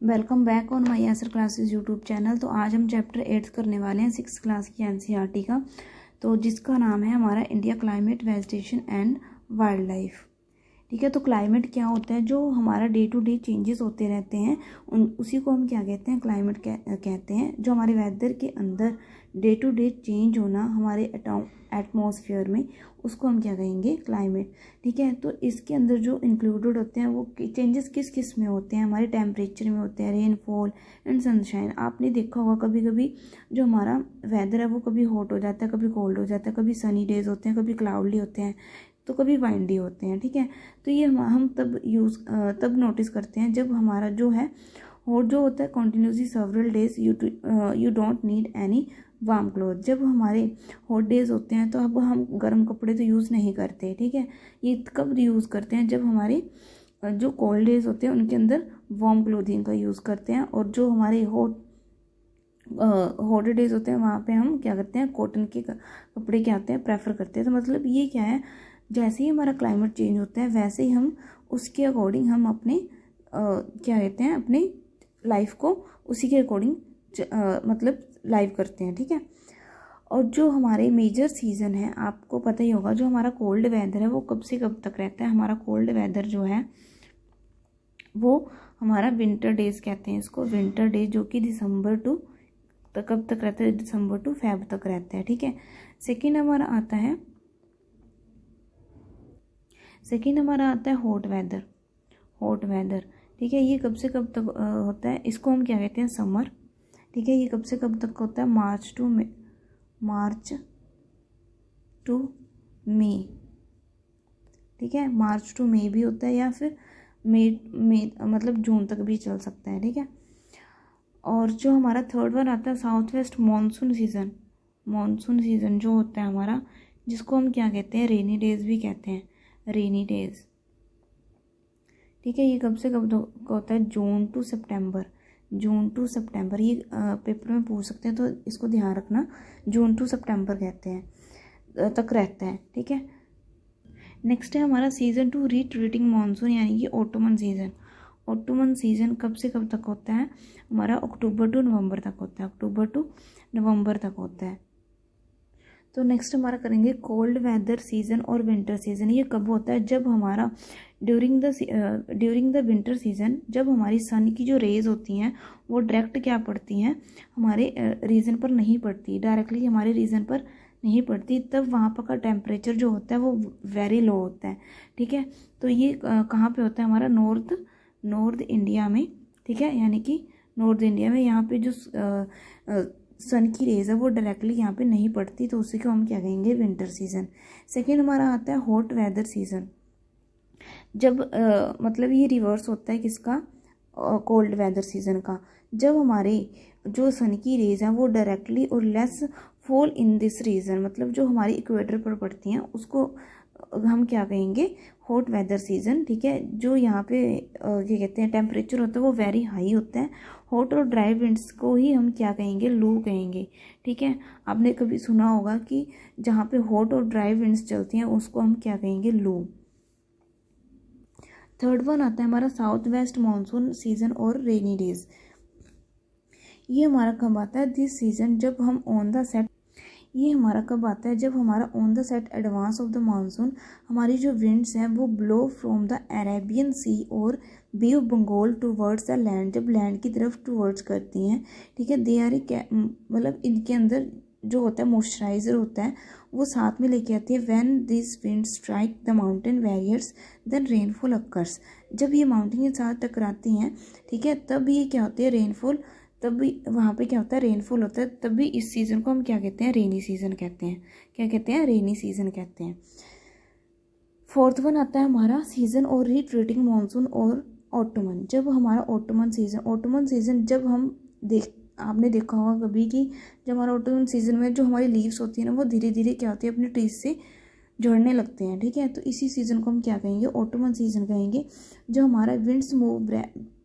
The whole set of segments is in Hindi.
Welcome back on my answer classes YouTube channel. तो आज हम चैप्टर 8 करने वाले हैं 6th क्लास की एनसीईआरटी का, तो जिसका नाम है हमारा India climate vegetation and wild life. ठीक है, तो क्लाइमेट क्या होता है? जो हमारा डे टू डे चेंजेस होते रहते हैं उसी को हम क्या कहते हैं? क्लाइमेट कहते हैं। जो हमारे वेदर के अंदर डे टू डे चेंज होना हमारे एटमॉस्फेयर में, उसको हम क्या कहेंगे? क्लाइमेट। ठीक है, तो इसके अंदर जो इंक्लूडेड होते हैं वो चेंजेस किस किस में होते हैं? हमारे टेम्परेचर में होते हैं, रेनफॉल एंड सनशाइन। आपने देखा होगा कभी कभी जो हमारा वेदर है वो कभी हॉट हो जाता है, कभी कोल्ड हो जाता है, कभी सनी डेज होते हैं, कभी क्लाउडली होते हैं, तो कभी वाइंडी होते हैं। ठीक है, तो ये हम तब नोटिस करते हैं जब हमारा जो है हॉट जो होता है continuously several days you don't need any warm cloth. जब हमारे हॉट डेज होते हैं तो अब हम गर्म कपड़े तो यूज़ नहीं करते। ठीक है, ये कब यूज़ करते हैं? जब हमारे जो कोल्ड डेज होते हैं उनके अंदर वार्म क्लोथिंग का यूज़ करते हैं, और जो हमारे हॉट डेज होते हैं वहाँ पे हम क्या करते हैं? कॉटन के कपड़े क्या होते हैं? प्रेफर करते हैं। तो मतलब ये क्या है, जैसे ही हमारा क्लाइमेट चेंज होता है वैसे ही हम उसके अकॉर्डिंग हम अपने क्या कहते हैं, अपनी लाइफ को उसी के अकॉर्डिंग मतलब लाइव करते हैं। ठीक है, और जो हमारे मेजर सीज़न है आपको पता ही होगा, जो हमारा कोल्ड वेदर है वो कब से कब तक रहता है? हमारा कोल्ड वेदर जो है वो हमारा विंटर डेज कहते हैं इसको, विंटर डेज, जो कि दिसंबर टू कब तक रहता है? दिसंबर टू फेब तक रहता है। ठीक है, सेकेंड हमारा आता है हॉट वेदर। हॉट वेदर, ठीक है, ये कब से कब तक होता है? इसको हम क्या कहते हैं? समर। ठीक है, ये कब से कब तक होता है? मार्च टू मई। ठीक है, मार्च टू मई भी होता है, या फिर मई मतलब जून तक भी चल सकता है। ठीक है, और जो हमारा थर्ड वन आता है south west monsoon season. Monsoon season जो होता है हमारा, जिसको हम क्या कहते हैं? रेनी डेज भी कहते हैं, रेनी डेज। ठीक है, ये कब से कब होता है? जून टू सितंबर। ये पेपर में पूछ सकते हैं, तो इसको ध्यान रखना, जून टू सितंबर कहते हैं तक रहता है। ठीक है, नेक्स्ट है हमारा सीज़न टू रिट्रीटिंग मानसून, यानी कि ऑटोमन सीज़न। ऑटोमन सीज़न कब से कब तक होता है? हमारा अक्टूबर टू नवंबर तक होता है। तो नेक्स्ट हमारा करेंगे कोल्ड वेदर सीज़न और विंटर सीज़न। ये कब होता है? जब हमारा ड्यूरिंग द विंटर सीज़न, जब हमारी सन की जो रेज होती हैं वो डायरेक्ट क्या पड़ती हैं? हमारे रीजन पर नहीं पड़ती, डायरेक्टली हमारे रीजन पर नहीं पड़ती, तब वहाँ पर का टेम्परेचर जो होता है वो वेरी लो होता है। ठीक है, तो ये कहाँ पे होता है? हमारा नॉर्थ इंडिया में। ठीक है, यानी कि नॉर्थ इंडिया में यहाँ पे जो सन की रेज है वो डायरेक्टली यहाँ पे नहीं पड़ती, तो उसी को हम क्या कहेंगे? Winter season. सेकेंड हमारा आता है हॉट वेदर सीजन। जब मतलब ये रिवर्स होता है किसका? कोल्ड वेदर सीजन का। जब हमारे जो सन की रेज हैं वो डायरेक्टली और less fall in this region, मतलब जो हमारी इक्वेटर पर पड़ती हैं उसको हम क्या कहेंगे? Hot weather season. ठीक है, जो यहाँ पे क्या कहते हैं, टेम्परेचर होता है वो वेरी हाई होता है। हॉट और ड्राई विंड्स को ही हम क्या कहेंगे? लू कहेंगे। ठीक है, आपने कभी सुना होगा कि जहाँ पे हॉट और ड्राई विंड्स चलती हैं उसको हम क्या कहेंगे? लू। थर्ड वन आता है हमारा साउथ वेस्ट मानसून सीजन और रेनी डेज। ये हमारा कब आता है? दिस सीजन, जब हम ऑन द सेट ये हमारा कब आता है? जब हमारा on the set advance of the monsoon, हमारी जो विंड्स हैं वो blow from the Arabian sea और bay of Bengal towards the land, जब लैंड की तरफ टूवर्ड्स करती हैं। ठीक है, दे आर मतलब इनके अंदर जो होता है मॉइस्चराइजर होता है वो साथ में लेके आती है। When this wind strike the mountain barriers then rainfall occurs. जब ये माउंटेन के साथ टकराती हैं, ठीक है, तब ये क्या होती है? रेनफॉल। तब भी वहाँ पे क्या होता है? रेनफॉल होता है। तब भी इस सीज़न को हम क्या कहते हैं? रेनी सीज़न कहते हैं। क्या कहते हैं? रेनी सीज़न कहते हैं। फोर्थ वन आता है हमारा सीज़न और रिट्रीटिंग मानसून और ऑटोमन। जब हमारा ऑटोमन सीज़न जब हम आपने देखा होगा कभी कि जब हमारा ऑटोमन सीज़न में जो हमारी लीव्स होती है ना वो धीरे धीरे क्या होती है? अपने ट्रीज से झड़ने लगते हैं। ठीक है, तो इसी सीज़न को हम क्या कहेंगे? ऑटोमन सीज़न कहेंगे। जो हमारा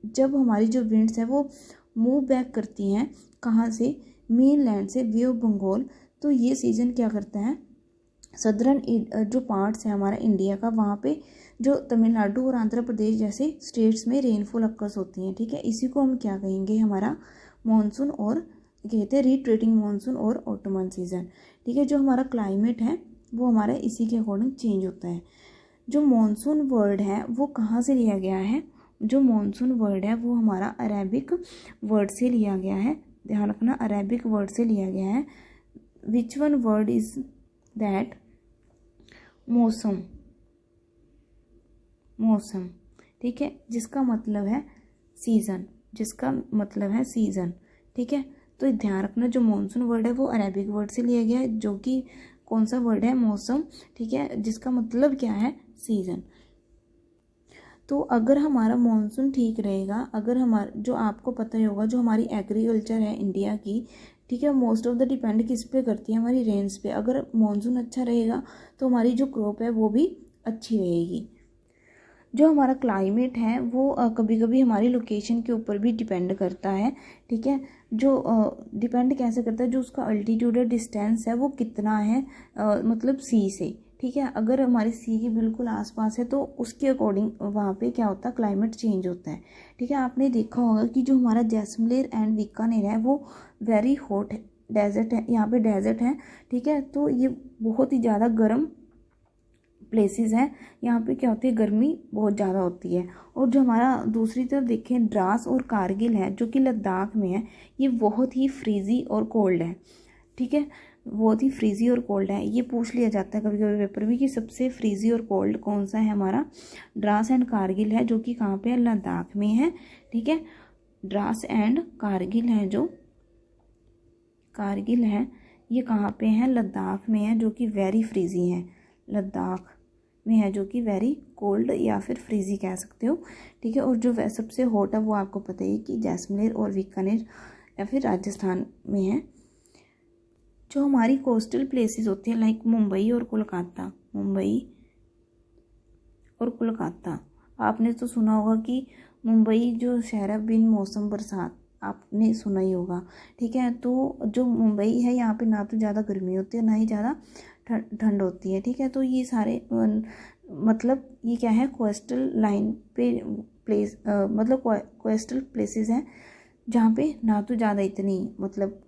जब हमारी जो विंड्स है वो मूव बैक करती हैं, कहाँ से? मेन लैंड से, बे ऑफ बंगाल। तो ये सीज़न क्या करता है? सदर्न जो पार्ट्स है हमारा इंडिया का, वहाँ पे जो तमिलनाडु और आंध्र प्रदेश जैसे स्टेट्स में रेनफॉल अक्कर्स होती हैं, ठीक है। इसी को हम क्या कहेंगे, हमारा मानसून और कहते हैं रिट्रेटिंग मानसून और ऑटमन सीजन, ठीक है। जो हमारा क्लाइमेट है वो हमारा इसी के अकॉर्डिंग चेंज होता है। जो मानसून वर्ड है वो कहाँ से लिया गया है, जो मानसून वर्ड है वो हमारा अरेबिक वर्ड से लिया गया है, ध्यान रखना, अरेबिक वर्ड से लिया गया है। Which one word is that, मौसम, मौसम, ठीक है, जिसका मतलब है सीजन, जिसका मतलब है सीजन, ठीक है। तो ध्यान रखना जो मानसून वर्ड है वो अरेबिक वर्ड से लिया गया है, जो कि कौन सा वर्ड है, मौसम, ठीक है, जिसका मतलब क्या है, सीजन। तो अगर हमारा मानसून ठीक रहेगा, अगर हमारा, जो आपको पता ही होगा, जो हमारी एग्रीकल्चर है इंडिया की, ठीक है, मोस्ट ऑफ द डिपेंड किस पे करती है, हमारी रेंज पे। अगर मानसून अच्छा रहेगा तो हमारी जो क्रॉप है वो भी अच्छी रहेगी। जो हमारा क्लाइमेट है वो कभी कभी हमारी लोकेशन के ऊपर भी डिपेंड करता है, ठीक है। जो डिपेंड कैसे करता है, जो उसका अल्टीट्यूड है, डिस्टेंस है, वो कितना है, मतलब सी से, ठीक है। अगर हमारे सी के बिल्कुल आसपास है तो उसके अकॉर्डिंग वहाँ पे क्या होता है, क्लाइमेट चेंज होता है, ठीक है। आपने देखा होगा कि जो हमारा जैसलमेर एंड बीकानेर है वो वेरी हॉट डेजर्ट है, यहाँ पे डेजर्ट है, ठीक है। तो ये बहुत ही ज़्यादा गर्म प्लेसेस हैं, यहाँ पे क्या होती है, गर्मी बहुत ज़्यादा होती है। और जो हमारा दूसरी तरफ देखें द्रास और कारगिल है जो कि लद्दाख में है, ये बहुत ही फ्रीजी और कोल्ड है, ठीक है, बहुत ही फ्रीजी और कोल्ड है। ये पूछ लिया जाता है कभी कभी पेपर में कि सबसे फ्रीजी और कोल्ड कौन सा है, हमारा द्रास एंड कारगिल है, जो कि कहाँ पे है, लद्दाख में है, ठीक है। द्रास एंड कारगिल है, जो कारगिल है ये कहाँ पे है, लद्दाख में है, जो कि वेरी फ्रीजी है, लद्दाख में है, जो कि वेरी कोल्ड या फिर फ्रीजी कह सकते हो, ठीक है। और जो सबसे हॉट है वो आपको पता ही कि जैसलमेर और बीकानेर या फिर राजस्थान में है। जो हमारी कोस्टल प्लेसेस होती हैं लाइक मुंबई और कोलकाता, मुंबई और कोलकाता, आपने तो सुना होगा कि मुंबई जो शहर है बिन मौसम बरसात, आपने सुना ही होगा, ठीक है। तो जो मुंबई है यहाँ पे ना तो ज़्यादा गर्मी होती है ना ही ज़्यादा ठंड होती है, ठीक है। तो ये सारे मतलब ये क्या है, कोस्टल लाइन पे प्लेस, मतलब कोस्टल प्लेसेस हैं जहाँ पे ना तो ज़्यादा इतनी मतलब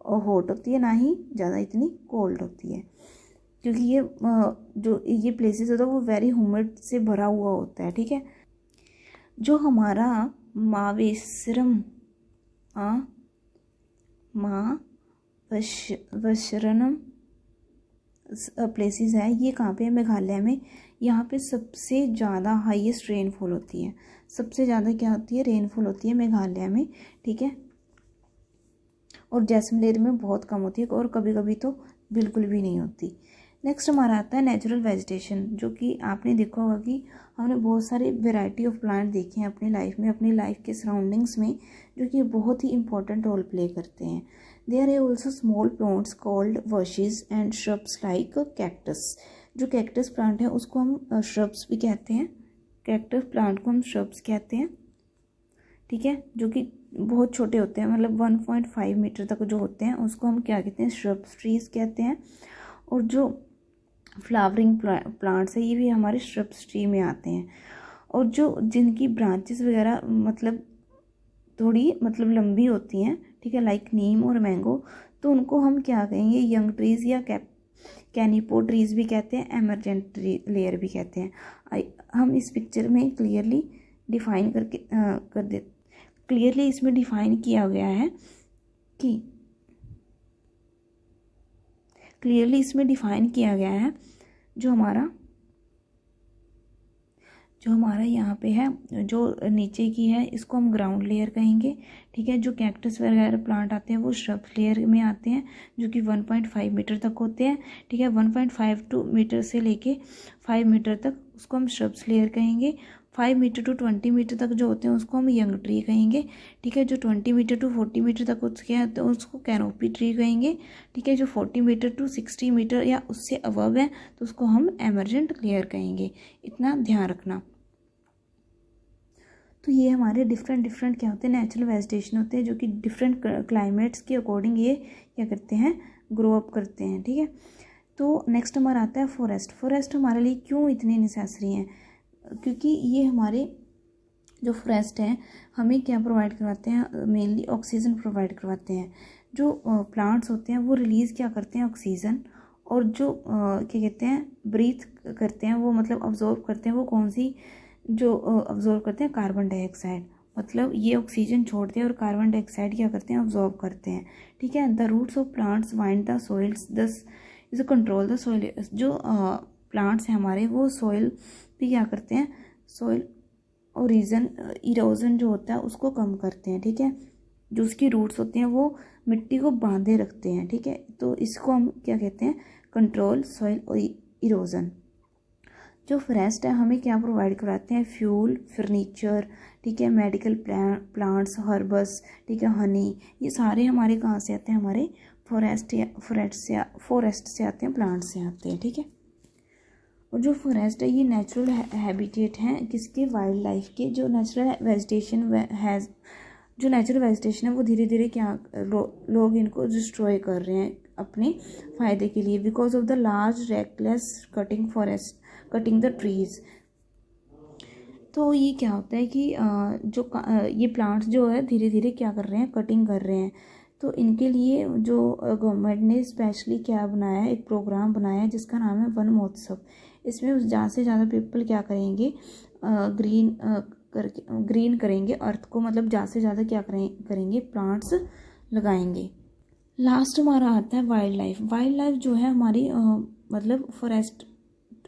हॉट होती है ना ही ज़्यादा इतनी कोल्ड होती है, क्योंकि ये जो ये प्लेसेस होता है वो वेरी ह्यूमिड से भरा हुआ होता है, ठीक है। जो हमारा मावेश्वरम मावेश्वरम प्लेसेस है, ये कहाँ पे है, मेघालय में। यहाँ पे सबसे ज़्यादा हाईएस्ट रेनफॉल होती है, सबसे ज़्यादा क्या होती है, रेनफॉल होती है मेघालय में, ठीक है। और जैसलमेर में बहुत कम होती है और कभी कभी तो बिल्कुल भी नहीं होती। नेक्स्ट हमारा आता है नेचुरल वेजिटेशन, जो कि आपने देखा होगा कि हमने बहुत सारे वेराइटी ऑफ प्लांट देखे हैं अपनी लाइफ में, अपनी लाइफ के सराउंडिंग्स में, जो कि बहुत ही इंपॉर्टेंट रोल प्ले करते हैं। There are also small plants called herbs and shrubs like cactus. जो कैक्टस प्लांट है उसको हम श्रब्स भी कहते हैं, कैक्टस प्लांट को हम श्रब्स कहते हैं, ठीक है। जो कि बहुत छोटे होते हैं, मतलब 1.5 मीटर तक जो होते हैं उसको हम क्या कहते हैं, श्रब्स ट्रीज कहते हैं। और जो फ्लावरिंग प्लांट्स है ये भी हमारे श्रब्स ट्री में आते हैं। और जो जिनकी ब्रांचेस वगैरह मतलब थोड़ी मतलब लंबी होती हैं, ठीक है, लाइक नीम और मैंगो, तो उनको हम क्या कहेंगे, यंग ट्रीज या कैनिपो ट्रीज भी कहते हैं, एमरजेंट लेयर भी कहते हैं। हम इस पिक्चर में क्लियरली डिफाइन क्लियरली इसमें डिफाइन किया गया है कि क्लियरली इसमें डिफाइन किया गया है जो हमारा यहाँ पे है, जो नीचे की है इसको हम ग्राउंड लेयर कहेंगे, ठीक है। जो कैक्टस वगैरह प्लांट आते हैं वो श्रब लेयर में आते हैं, जो कि 1.5 मीटर तक होते हैं, ठीक है। 1.5 मीटर से लेके 5 मीटर तक उसको हम श्रब्स लेयर कहेंगे। 5 मीटर टू 20 मीटर तक जो होते हैं उसको हम यंग ट्री कहेंगे, ठीक है। जो 20 मीटर टू 40 मीटर तक उसके हैं तो उसको कैनोपी ट्री कहेंगे, ठीक है। जो 40 मीटर टू 60 मीटर या उससे अबव है तो उसको हम एमरजेंट लेयर कहेंगे, इतना ध्यान रखना। तो ये हमारे डिफरेंट क्या होते हैं, नेचुरल वेजिटेशन होते हैं, जो कि डिफरेंट क्लाइमेट्स के अकॉर्डिंग ये क्या करते हैं, ग्रो अप करते हैं, ठीक है। तो नेक्स्ट हमारा आता है फॉरेस्ट। फॉरेस्ट हमारे लिए क्यों इतनी नेसेसरी हैं, क्योंकि ये हमारे जो फॉरेस्ट हैं हमें क्या प्रोवाइड करवाते हैं, मेनली ऑक्सीजन प्रोवाइड करवाते हैं। जो प्लांट्स होते हैं वो रिलीज़ क्या करते हैं, ऑक्सीजन, और जो क्या कहते हैं ब्रीथ करते हैं वो मतलब अब्जॉर्ब करते हैं, वो कौन सी, जो अब्जॉर्ब करते हैं कार्बन डाइऑक्साइड। मतलब ये ऑक्सीजन छोड़ते हैं और कार्बन डाइऑक्साइड क्या करते हैं, अब्जॉर्ब करते हैं। ठीक है। The roots of plants wind the soils thus is control the soil. जो प्लांट्स हैं हमारे वो सॉइल भी क्या करते हैं, सॉइल और इरोजन जो होता है उसको कम करते हैं। ठीक है। जो उसकी रूट्स होती हैं वो मिट्टी को बांधे रखते हैं। ठीक है। तो इसको हम क्या कहते हैं, कंट्रोल सॉइल और इरोजन। जो फॉरेस्ट है हमें क्या प्रोवाइड कराते हैं, फ्यूल, फर्नीचर, ठीक है, मेडिकल प्लांट्स, हर्बस, ठीक है, हनी, ये सारे हमारे कहाँ से आते हैं, हमारे फॉरेस्ट से आते हैं, प्लांट्स से आते हैं। ठीक है। और जो फॉरेस्ट है ये नेचुरल हैबिटेट हैं किसके, वाइल्ड लाइफ के। जो नेचुरल वेजिटेशन है वो धीरे धीरे क्या लोग इनको डिस्ट्रॉय कर रहे हैं अपने फ़ायदे के लिए, because of the large reckless cutting the trees. तो ये क्या होता है कि ये प्लांट्स जो है धीरे धीरे क्या कर रहे हैं, कटिंग कर रहे हैं। तो इनके लिए जो गवर्नमेंट ने स्पेशली क्या बनाया है, एक प्रोग्राम बनाया है जिसका नाम है वन महोत्सव। इसमें ज़्यादा से ज़्यादा पीपल क्या करेंगे, ग्रीन करेंगे अर्थ को, मतलब ज़्यादा से ज़्यादा क्या करेंगे, प्लांट्स लगाएंगे। लास्ट हमारा आता है वाइल्ड लाइफ। वाइल्ड लाइफ जो है हमारी मतलब forest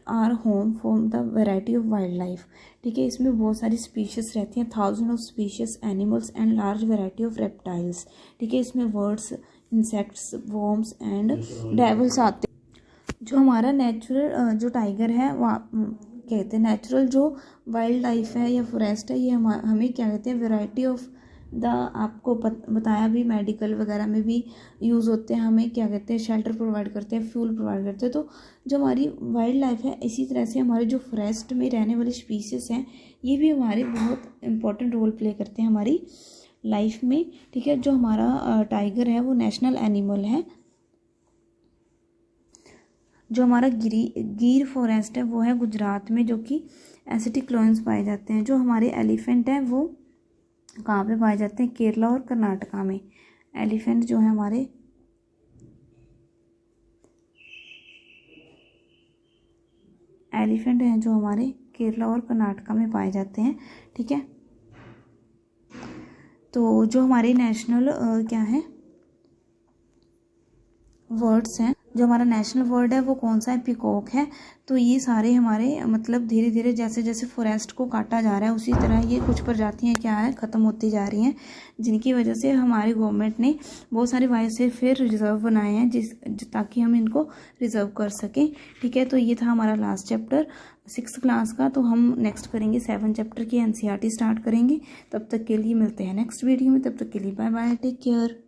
are home for the variety of wildlife. ठीक है। इसमें बहुत सारी स्पीशीज रहती हैं, 1000 of species animals and large variety of reptiles. ठीक है। इसमें birds, insects, worms and devils आते हैं। जो हमारा नेचुरल जो टाइगर है कहते हैं, नेचुरल जो वाइल्ड लाइफ है या फॉरेस्ट है, ये हमें क्या कहते हैं, वैरायटी ऑफ आपको बताया भी, मेडिकल वगैरह में भी यूज़ होते हैं। हमें क्या कहते हैं, शेल्टर प्रोवाइड करते हैं, फ्यूल प्रोवाइड करते हैं। तो जो हमारी वाइल्ड लाइफ है, इसी तरह से हमारे जो फॉरेस्ट में रहने वाले स्पीसीज हैं ये भी हमारे बहुत इंपॉर्टेंट रोल प्ले करते हैं हमारी लाइफ में। ठीक है। जो हमारा टाइगर है वो नेशनल एनिमल है। जो हमारा गिर फॉरेस्ट है वो है गुजरात में, जो कि एसिटिक लोइन्स पाए जाते हैं। जो हमारे एलिफेंट है वो कहाँ पे पाए जाते हैं, केरला और कर्नाटका में। एलिफेंट जो है हमारे जो हमारे केरला और कर्नाटका में पाए जाते हैं। ठीक है। तो जो हमारे नेशनल क्या है वर्ड्स हैं, जो हमारा नेशनल वर्ड है वो कौन सा है, पीकॉक है। तो ये सारे हमारे मतलब धीरे धीरे जैसे जैसे फॉरेस्ट को काटा जा रहा है उसी तरह ये कुछ प्रजातियां क्या है, ख़त्म होती जा रही हैं, जिनकी वजह से हमारी गवर्नमेंट ने बहुत सारे बायोस्फीयर फिर रिजर्व बनाए हैं ताकि हम इनको रिजर्व कर सकें। ठीक है। तो ये था हमारा लास्ट चैप्टर 6th क्लास का। तो हम नेक्स्ट करेंगे 7 चैप्टर की NCERT स्टार्ट करेंगे। तब तक के लिए मिलते हैं नेक्स्ट वीडियो में। तब तक के लिए बाय बाय, टेक केयर।